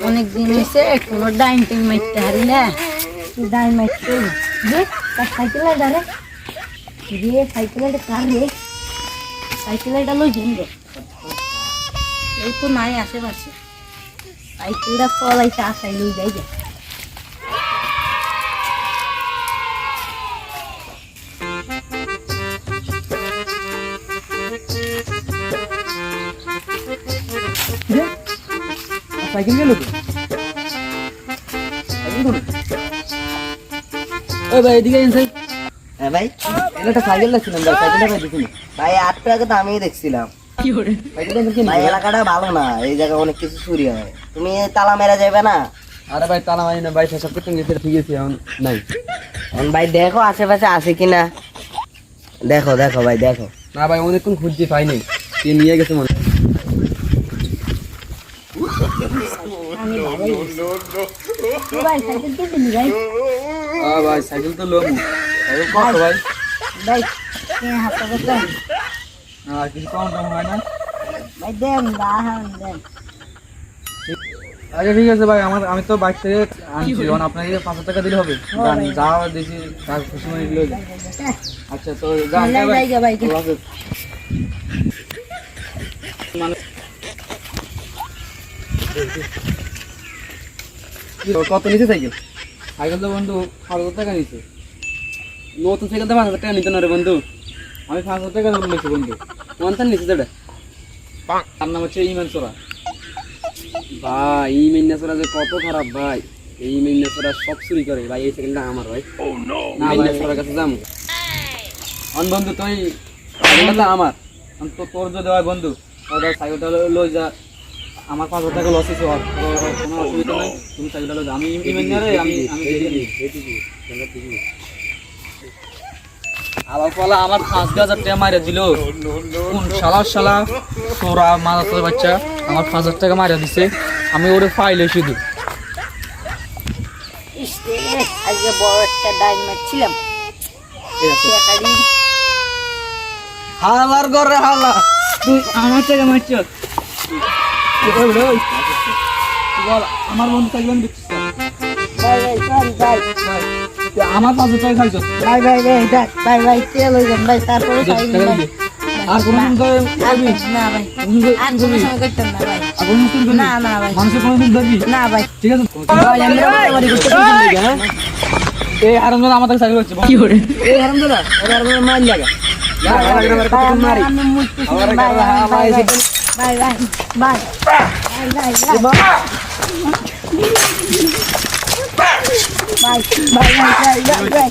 অনেক দিন হয়েছে কোনো ডাইন টাইম মারতে হারি না। ডাইন মারতে যে তার সাইকেলে দাঁড়ে দিয়ে সাইকেলটা কার রে, সাইকেলটা লই যান রে। এই তো নাই আশেপাশে, সাইকেলটা পলাইতে আসাই লই যাই গে। সাইকেল গেল তো ওই ভাই এদিকে এসে। হ্যাঁ ভাই, একটা সাইকেল দেখছিলাম ভাই, সাইকেলটা ভাই দেখিনি। ভাই 8 টাকা তো আমিই দেখছিলাম। সাইকেলটা দেখি ভাই এলাকাটা ভালো না, এই জায়গায় অনেক কিছু চুরি হয়। তুমি তালা মেরা যাবে না? আরে ভাই তালা মারি না ভাই, সব করতে গেছে ঠিক আছে, এখন নাই। এখন ভাই দেখো আশেপাশে আছে কিনা, দেখো দেখো ভাই দেখো। না ভাই অনেকক্ষণ খুঁজছি পাইনি, কে নিয়ে গেছে মনে হয়। ভাই সাইকেল কে দিলি ভাই? ভাই সাইকেল তো লোম কত ভাই? ভাই হাতে দেন কিছু কম টম হয় না? ভাই, দেন দেন। আচ্ছা ঠিক আছে ভাই, আমি তো বাইক থেকে আনছি, এখন আপনাকে 500 টাকা দিলে হবে? জানি যা দিয়েছি তার খুশি মনে দিলে। আচ্ছা তো যান ভাই, ভাই আল্লাহ হাফেজ। কত নিচে সাইকেল? সাইকেল তো বন্ধু 5,000 টাকা নিচ্ছে। নতুন সাইকেল তো 5,000 টাকা নিতে না রে বন্ধু, আমি 5,000 টাকা নিচ্ছি বন্ধু। কোনটার নিচ্ছে যেটা? তার নাম হচ্ছে ইমান চোরা। ভাই এই মেন্নাচোরা যে কত খারাপ ভাই, এই মেন্নাচোরা সব চুরি করে ভাই। এই সাইকেলটা আমার ভাই, মেন্নাচোরার কাছে যাবো। অন বন্ধু তুই সাইকেলটা আমার, তো তোর যদি হয় বন্ধু তাহলে সাইকেলটা লই যা। আমার 5,000 টাকা লস হয়েছে, কোনো অসুবিধা নাই, তুমি সাইকেলটা লই যা। আমি ইমেন্নারে আমি আবার ফলা আমার 5,000 টাকা মারিয়া দিল। কোন শালা তোরা মাদার বাচ্চা আমার 5,000 টাকা মারিয়া দিছে, আমি ওরে ফাইলে শুধু। আজকে বড় একটা ডাইন মারছিলাম। হালার ঘরে হালা, তুই আমার টাকা মারছ? বল আমার বন্ধু থাকবে আমি দেখছিস ভাই ভাই সরি ভাই আমার 5,000 টাকা খাইছ। ভাই ভাই ভাই ভাই ভাই তেল হয়ে যান ভাই, তারপরে আর কোনো দিন না ভাই, আর কোনো সময় করতেন না ভাই। না না ভাই, মানুষের কোনোদিন ধরবি না ভাই। ঠিক আছে ভাই, আমি বাড়ি করতে হ্যাঁ। এই হারামজাদা আমার কাছে সাইকেল হচ্ছে কি করে? এই হারামজাদা মার লাগা মারি আমি মুছতেছি আমার ভাই ভাই ভাই ভাই ভাই ভাই ভাই ভাই ভাই ভাই ভাই